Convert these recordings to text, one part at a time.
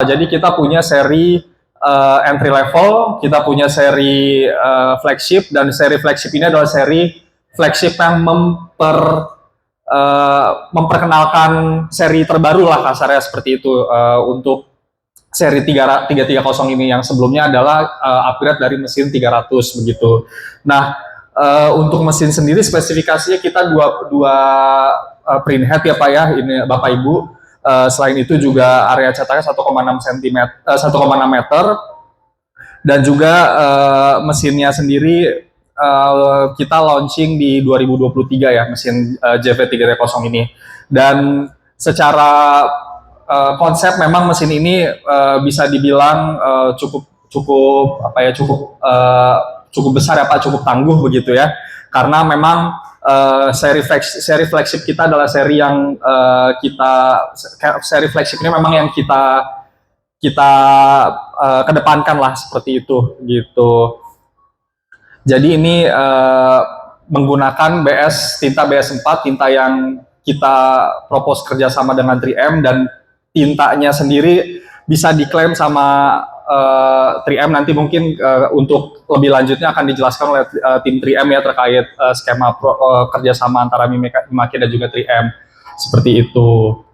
Jadi kita punya seri entry level, kita punya seri flagship, dan seri flagship ini adalah seri flagship yang memperkenalkan seri terbaru lah kasarnya seperti itu. Untuk seri 330 ini yang sebelumnya adalah upgrade dari mesin 300 begitu. Nah, untuk mesin sendiri spesifikasinya kita dua print head ya Pak ya, ini Bapak Ibu. Selain itu juga area cetaknya 1,6 cm, 1,6 meter, dan juga mesinnya sendiri kita launching di 2023 ya, mesin JV330 ini. Dan secara konsep memang mesin ini bisa dibilang cukup besar ya Pak, cukup tangguh begitu ya, karena memang seri flagship kita adalah seri yang seri flagship ini memang yang kita kedepankan lah seperti itu gitu. Jadi ini menggunakan tinta BS4, tinta yang kita propose kerjasama dengan 3M, dan tintanya sendiri bisa diklaim sama 3M. Nanti mungkin untuk lebih lanjutnya akan dijelaskan oleh tim 3M ya, terkait skema kerjasama antara Mimaki dan juga 3M seperti itu.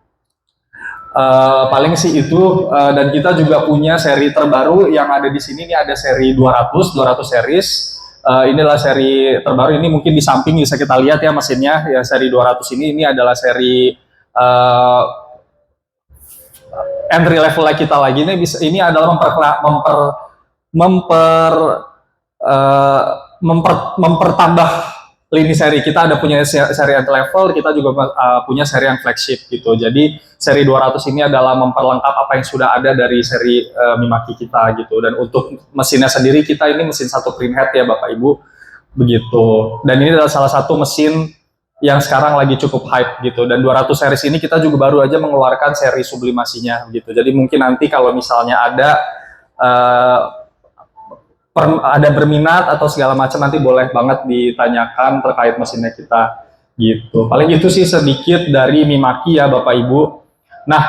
Paling sih itu, dan kita juga punya seri terbaru yang ada di sini. Ini ada seri 200 series. Inilah seri terbaru, ini mungkin di samping bisa kita lihat ya mesinnya ya. Seri 200 ini adalah seri entry level kita lagi. Ini adalah mempertambah lini seri. Kita ada punya seri entry level, kita juga punya seri yang flagship gitu. Jadi seri 200 ini adalah memperlengkap apa yang sudah ada dari seri Mimaki kita gitu. Dan untuk mesinnya sendiri, kita ini mesin 1 print head ya Bapak Ibu begitu. Dan ini adalah salah satu mesin yang sekarang lagi cukup hype gitu. Dan 200 series ini kita juga baru aja mengeluarkan seri sublimasinya gitu. Jadi mungkin nanti kalau misalnya ada berminat atau segala macam, nanti boleh banget ditanyakan terkait mesinnya kita gitu. Paling itu sih sedikit dari Mimaki ya Bapak Ibu. Nah,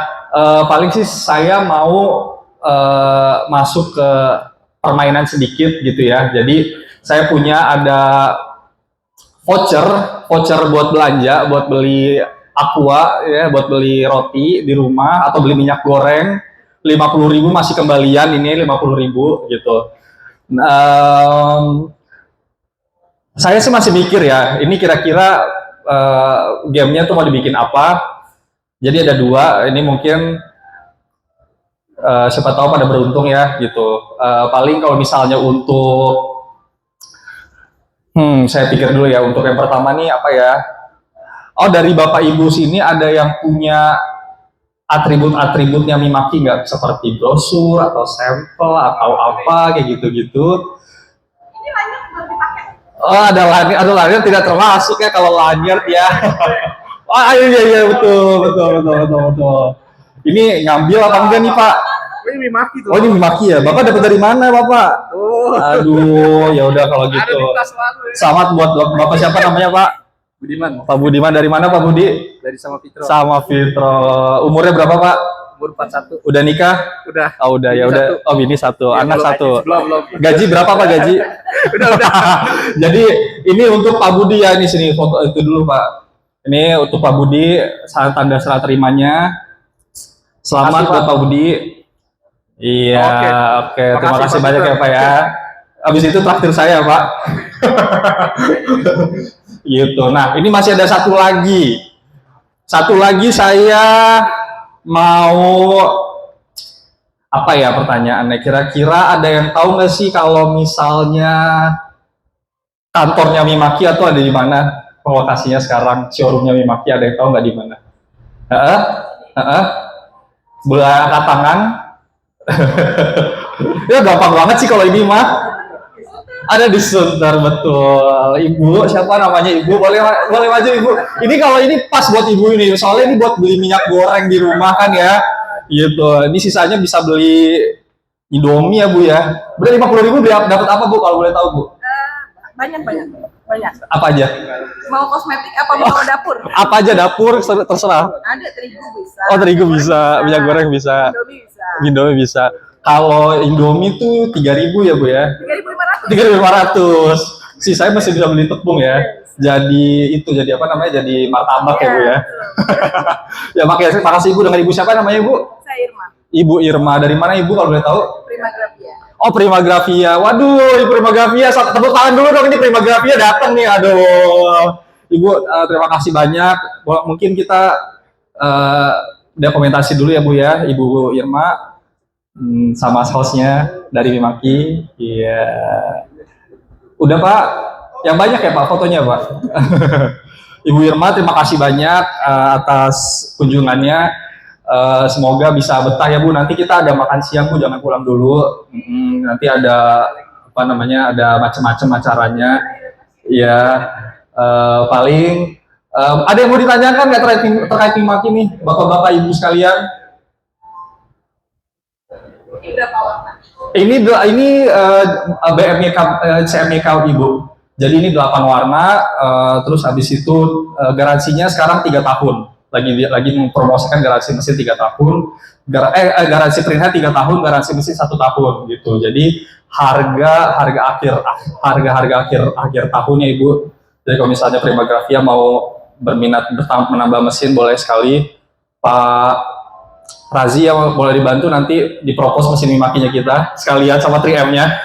paling sih saya mau masuk ke permainan sedikit gitu ya. Jadi saya punya ada voucher buat belanja, buat beli aqua ya, buat beli roti di rumah atau beli minyak goreng 50.000 masih kembalian, ini 50.000 gitu. Saya sih masih mikir ya, ini kira-kira gamenya tuh mau dibikin apa. Jadi ada dua, ini mungkin siapa tahu pada beruntung ya gitu. Paling kalau misalnya untuk saya pikir dulu ya, untuk yang pertama nih apa ya. Oh, dari Bapak Ibu sini ada yang punya atribut-atributnya Mimaki nggak? Seperti brosur atau sampel atau apa kayak gitu-gitu. Ini lanyard belum dipakai. Oh, ada lanyard. Aduh, lanyard tidak termasuk ya kalau lanyard ya. Oh iya betul. Ini ngambil apa enggak nih Pak? Ini Mimaki tuh. Oh, ini Mimaki ya. Bapak dapat dari mana Bapak? Oh. Aduh, ya udah kalau gitu. Ada di tas lalu ya. Selamat buat Bapak, siapa namanya Pak? Budiman. Pak Budiman, dari mana Pak Budi? Dari sama Fitro. Sama Fitro. Umurnya berapa Pak? Umur 41. Udah nikah? Udah. Oh udah, ya udah. Oh bini satu, Ya, anak satu. Belum. Gaji berapa Pak gaji? Udah. Jadi ini untuk Pak Budi ya, ini sini foto itu dulu Pak. Ini untuk Pak Budi, tanda serah terimanya. Selamat buat Pak Budi. Iya, oke. Terima kasih banyak ya Pak ya. Habis itu traktir saya Pak. Gitu. Nah, ini masih ada satu lagi. Satu lagi saya mau apa ya pertanyaannya? Kira-kira ada yang tahu nggak sih kalau misalnya kantornya Mimaki atau ada di mana lokasinya sekarang? Showroomnya Mimaki ada yang tahu nggak di mana? Boleh angkat tangan? Ya gampang banget sih kalau ini mah. Ada di Sunter, betul. Ibu, siapa namanya Ibu? Boleh maju Ibu. Ini kalau ini pas buat Ibu ini, soalnya ini buat beli minyak goreng di rumah kan ya. Gitu. Ini sisanya bisa beli Indomie ya Bu ya. Udah 50.000 dapat apa Bu kalau boleh tahu Bu? Banyak. Banyak. Apa aja? Mau kosmetik apa mau dapur? Apa aja dapur terserah. Ada terigu bisa. Oh, terigu bisa, minyak goreng bisa, Indomie bisa. Indomie bisa. Kalau Indomie tuh 3.000 ya Bu ya? 3.500. 3.500. Saya masih bisa beli tepung ya. Jadi itu jadi apa namanya? Jadi martabak ya Bu ya. Ya makasih Ibu. Dengan Ibu siapa namanya Ibu? Saya Irma. Ibu Irma. Dari mana Ibu kalau boleh tahu? Prima Grafia. Oh, Prima Grafia. Waduh, Ibu Prima Grafia. Tepuk tangan dulu dong, ini Prima Grafia datang nih. Aduh. Ibu terima kasih banyak. Mungkin kita dokumentasi dulu ya Bu ya, Ibu Irma. Sama hostnya dari Mimaki. Iya. Udah Pak, yang banyak ya Pak fotonya Pak. Ibu Irma terima kasih banyak atas kunjungannya. Semoga bisa betah ya Bu. Nanti kita ada makan siang Bu, jangan pulang dulu. Nanti ada apa namanya, ada macam-macam acaranya. Ya paling ada yang mau ditanyakan nggak terkait Mimaki nih, bapak-bapak ibu sekalian? Ini BMK CMYK Ibu. Jadi ini 8 warna, terus habis itu garansinya sekarang 3 tahun. Lagi mempromosikan garansi mesin 3 tahun, garansi print head 3 tahun, garansi mesin 1 tahun gitu. Jadi harga akhir tahunnya Ibu. Jadi kalau misalnya Prima Grafia mau berminat menambah mesin, boleh sekali. Pak Razi yang boleh dibantu nanti dipropos mesin Mimakinya kita sekalian sama 3M-nya.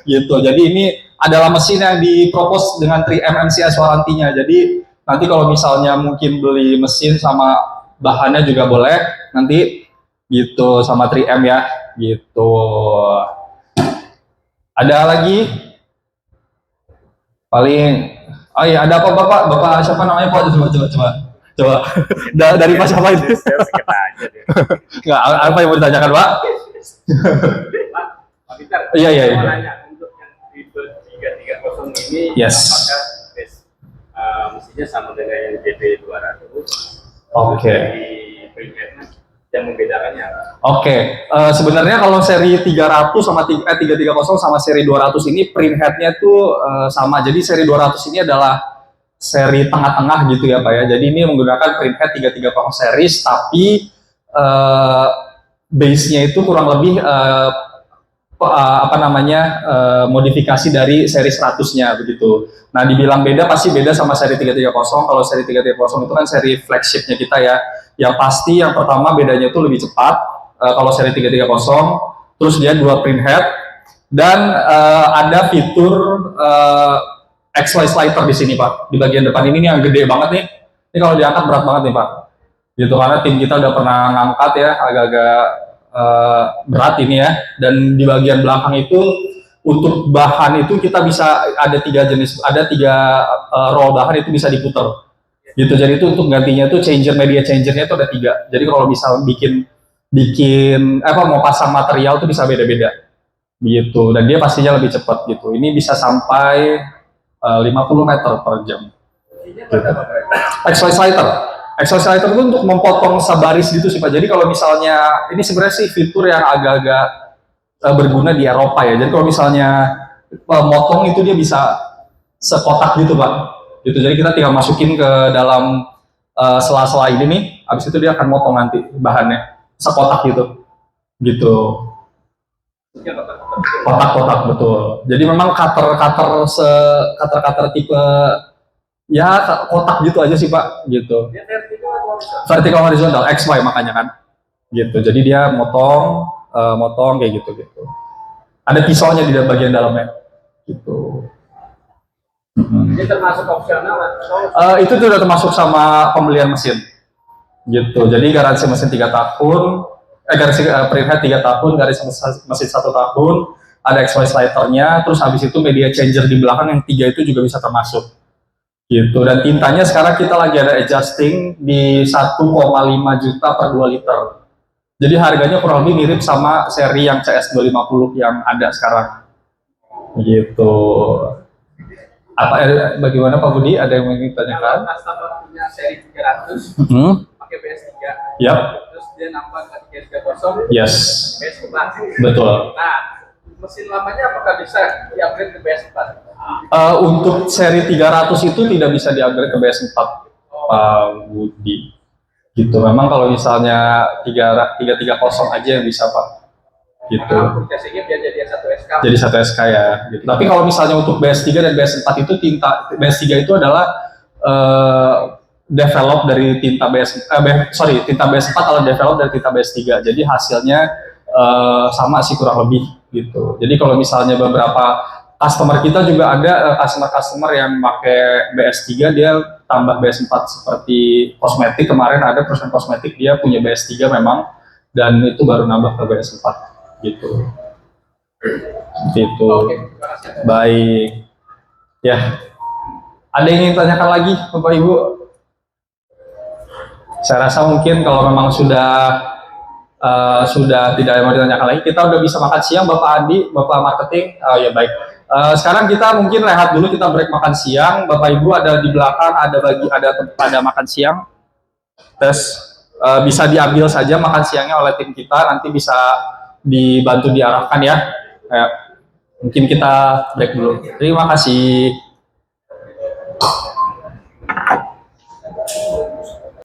Gitu. Jadi ini adalah mesin yang dipropos dengan 3M MCS warantinya. Jadi nanti kalau misalnya mungkin beli mesin sama bahannya juga boleh nanti gitu sama 3M ya. Gitu. Ada lagi? Paling oh iya, ada apa Bapak siapa namanya Pak? Coba. Dari Pak siapa itu? Nggak, apa yang mau ditanyakan Pak? Pak Peter, Iya. mau nanya untuk yang tipe 330 ini, Yes. apakah mestinya sama dengan yang DB 200? Oke. Di printnya yang membedakannya apa? Oke, sebenarnya kalau seri 300 sama 330 sama seri 200 ini print headnya tuh sama. Jadi seri 200 ini adalah seri tengah-tengah gitu ya Pak ya. Jadi ini menggunakan print head 330 series, tapi base-nya itu kurang lebih modifikasi dari seri 100-nya begitu. Nah, dibilang beda pasti beda sama seri 330. Kalau seri 330 itu kan seri flagship-nya kita ya. Yang pasti yang pertama bedanya itu lebih cepat. Kalau seri 330, terus dia 2 print head dan ada fitur XY slider di sini Pak. Di bagian depan ini nih yang gede banget nih. Ini kalau diangkat berat banget nih Pak. Gitu, karena tim kita udah pernah ngangkat ya, agak-agak berat ini ya. Dan di bagian belakang itu untuk bahan itu kita bisa ada 3 jenis, ada 3 roll bahan itu bisa diputar. Gitu. Jadi itu untuk gantinya tuh media changernya itu ada 3. Jadi kalau bisa bikin mau pasang material tuh bisa beda-beda. Gitu. Dan dia pastinya lebih cepat gitu. Ini bisa sampai 50 meter per jam. Gitu. XY slider itu untuk memotong sebaris gitu sih Pak. Jadi kalau misalnya ini sebenarnya sih fitur yang agak-agak berguna di Eropa ya. Jadi kalau misalnya motong itu dia bisa sekotak gitu Pak. Gitu. Jadi kita tinggal masukin ke dalam sela-sela ini nih. Habis itu dia akan motong nanti bahannya sekotak gitu. Gitu. Kotak-kotak betul. Jadi memang cutter tipe ya kotak gitu aja sih Pak, gitu. Vertical horizontal XY makanya kan. Gitu. Jadi dia motong kayak gitu. Ada pisaunya di bagian dalamnya. Gitu. Ini termasuk opsional atau? Itu sudah termasuk sama pembelian mesin. Gitu. Jadi garansi mesin 3 tahun. Garansi print head 3 tahun, garansi mesin 1 tahun, ada XY slidernya, terus habis itu media changer di belakang yang 3 itu juga bisa termasuk. Gitu. Dan tintanya sekarang kita lagi ada adjusting di 1,5 juta per 2 liter. Jadi harganya kurang lebih mirip sama seri yang CS250 yang ada sekarang. Gitu. Bagaimana Pak Budi? Ada yang ingin ditanyakan? Kalau customer punya seri 300, pakai PS3. Yap. Dia nambah ke 330, Yes. PS4. Betul. Nah, mesin lamanya apakah bisa di-upgrade ke PS4? Untuk seri 300 itu tidak bisa di-upgrade ke BS4, Pak Budi. Gitu. Memang kalau misalnya 330 aja yang bisa, Pak. Gitu. Aplikasinya biar jadi satu SK. Jadi satu SK ya. Gitu. Tapi kalau misalnya untuk BS3 dan BS4 itu BS3 itu adalah develop dari tinta tinta BS4 atau develop dari tinta BS3. Jadi hasilnya sama sih kurang lebih gitu. Jadi kalau misalnya beberapa customer kita juga ada customer yang pakai BS3 dia tambah BS4 seperti kosmetik. Kemarin ada perusahaan kosmetik dia punya BS3 memang dan itu baru nambah ke BS4 gitu. Gitu. Baik. Ya. Ada yang ingin tanyakan lagi Bapak Ibu? Saya rasa mungkin kalau memang sudah tidak mau ditanyakan lagi, kita udah bisa makan siang Bapak Adi, Bapak Marketing. Oh ya baik. Sekarang kita mungkin rehat dulu, kita break makan siang. Bapak Ibu ada di belakang, ada makan siang. Terus bisa diambil saja makan siangnya oleh tim kita, nanti bisa dibantu diarahkan ya. Mungkin kita break dulu. Terima kasih.